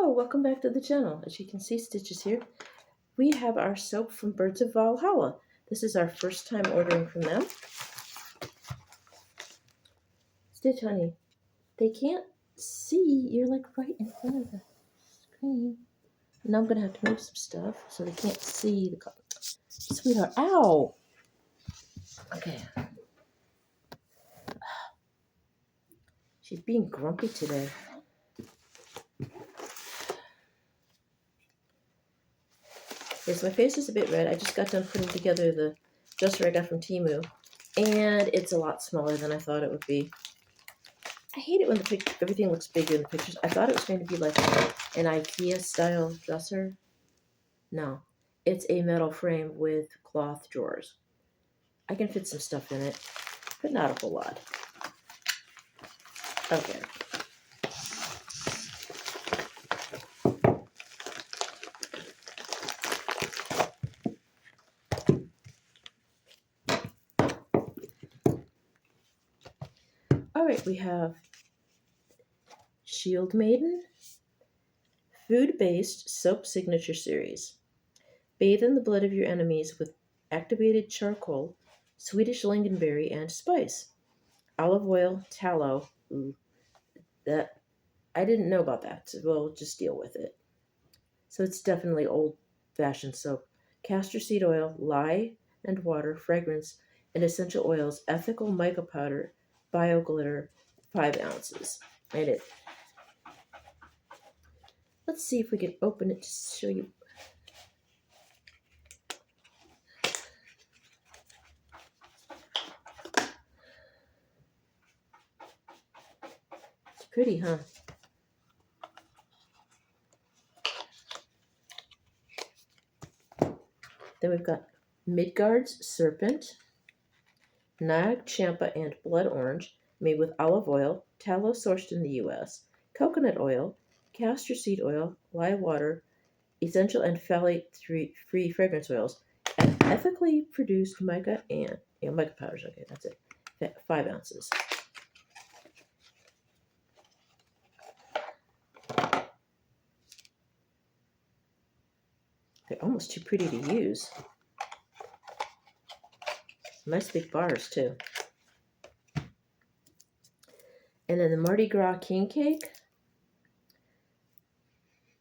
Hello, welcome back to the channel. As you can see, Stitches here. We have our soap from Birds of Valhalla. This is our first time ordering from them. Stitch, honey, they can't see. You're like right in front of the screen. Now I'm going to have to move some stuff so they can't see the color. Sweetheart, ow! Okay. She's being grumpy today. Yes, my face is a bit red. I just got done putting together the dresser I got from Temu, and it's a lot smaller than I thought it would be. I hate it when everything looks bigger in the pictures. I thought it was going to be like an IKEA-style dresser. No, it's a metal frame with cloth drawers. I can fit some stuff in it, but not a whole lot. Okay. All right, we have Shield Maiden, food-based soap signature series. Bathe in the blood of your enemies with activated charcoal, Swedish lingonberry, and spice. Olive oil, tallow. Ooh, that I didn't know about that. So we'll just deal with it. So it's definitely old-fashioned soap. Castor seed oil, lye and water, fragrance, and essential oils, ethical mica powder, bio glitter, 5 ounces. And it. Let's see if we can open it to show you. It's pretty, huh? Then we've got Midgard's Serpent, Nag Champa, and Blood Orange, made with olive oil, tallow sourced in the U.S., coconut oil, castor seed oil, lye water, essential and phthalate-free fragrance oils, and ethically produced mica and mica powders. Okay, that's it. 5 ounces. They're almost too pretty to use. Nice big bars, too. And then the Mardi Gras King Cake,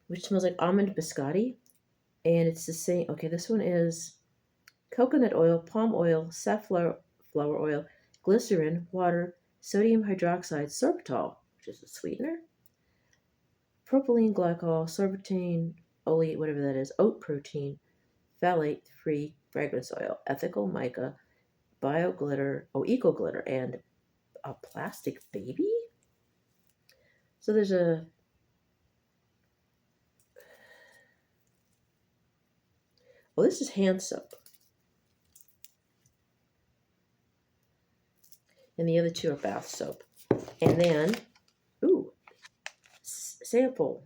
which smells like almond biscotti. And it's the same. Okay, this one is coconut oil, palm oil, safflower oil, glycerin, water, sodium hydroxide, sorbitol, which is a sweetener, propylene glycol, sorbitane, oleate, whatever that is, oat protein, phthalate-free fragrance oil, ethical mica, bio glitter, eco glitter, and a plastic baby. So there's a this is hand soap. And the other two are bath soap. And then, sample.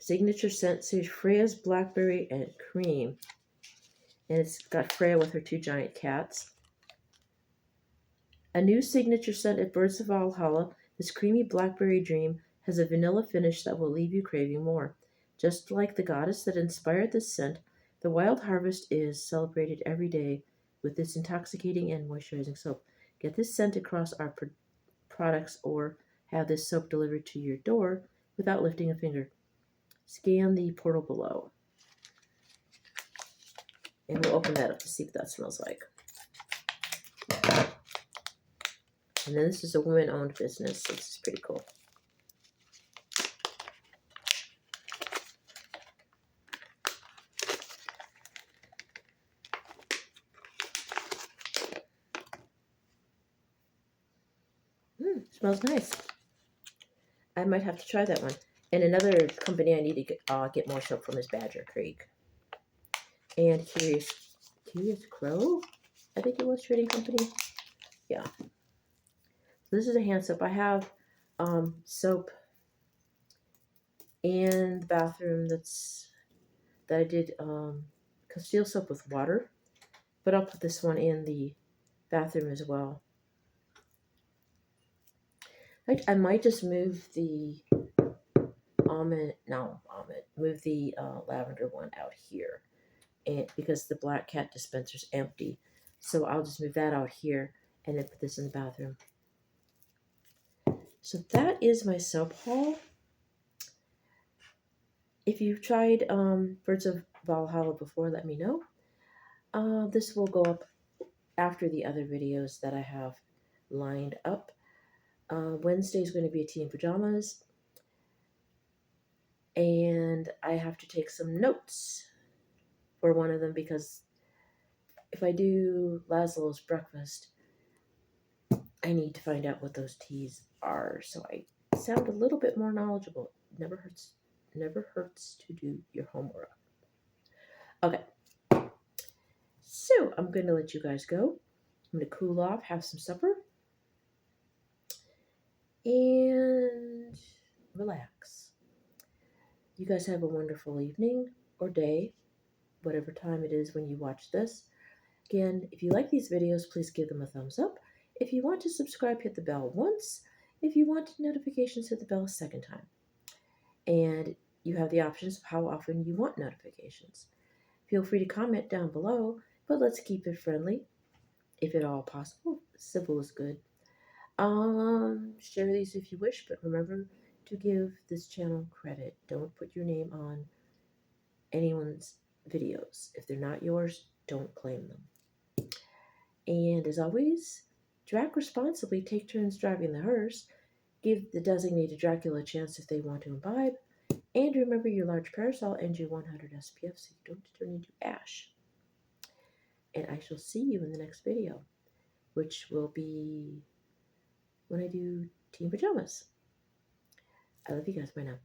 Signature scent says Freya's blackberry and cream. And it's got Freya with her 2 giant cats. A new signature scent at Birds of Valhalla, this creamy blackberry dream has a vanilla finish that will leave you craving more. Just like the goddess that inspired this scent, the wild harvest is celebrated every day with this intoxicating and moisturizing soap. Get this scent across our products or have this soap delivered to your door without lifting a finger. Scan the portal below. And we'll open that up to see what that smells like. And then this is a women-owned business, so this is pretty cool. Smells nice. I might have to try that one. And another company I need to get more soap from is Badger Creek. And Curious Crow, I think it was, trading company. Yeah. So this is a hand soap. I have soap in the bathroom that I did Castile soap with water, but I'll put this one in the bathroom as well. I might just move the move the lavender one out here, and because the black cat dispenser's empty, so I'll just move that out here and then put this in the bathroom. So that is my soap haul. If you've tried Birds of Valhalla before, let me know. This will go up after the other videos that I have lined up. Wednesday is going to be a tea in pajamas, and I have to take some notes for one of them because if I do Laszlo's breakfast, I need to find out what those teas are so I sound a little bit more knowledgeable. Never hurts to do your homework. Okay, so I'm going to let you guys go. I'm going to cool off, have some supper, and relax. You guys have a wonderful evening or day, whatever time it is when you watch this. Again, if you like these videos, please give them a thumbs up. If you want to subscribe, hit the bell once. If you want notifications, hit the bell a second time. And you have the options of how often you want notifications. Feel free to comment down below, but let's keep it friendly, if at all possible. Civil is good. Share these if you wish, but remember to give this channel credit. Don't put your name on anyone's videos. If they're not yours, don't claim them. And as always, drag responsibly, take turns driving the hearse, give the designated Dracula a chance if they want to imbibe, and remember your large parasol and your 100 SPF so you don't turn into ash. And I shall see you in the next video, which will be when I do Team Pajamas. I love you guys. Bye now.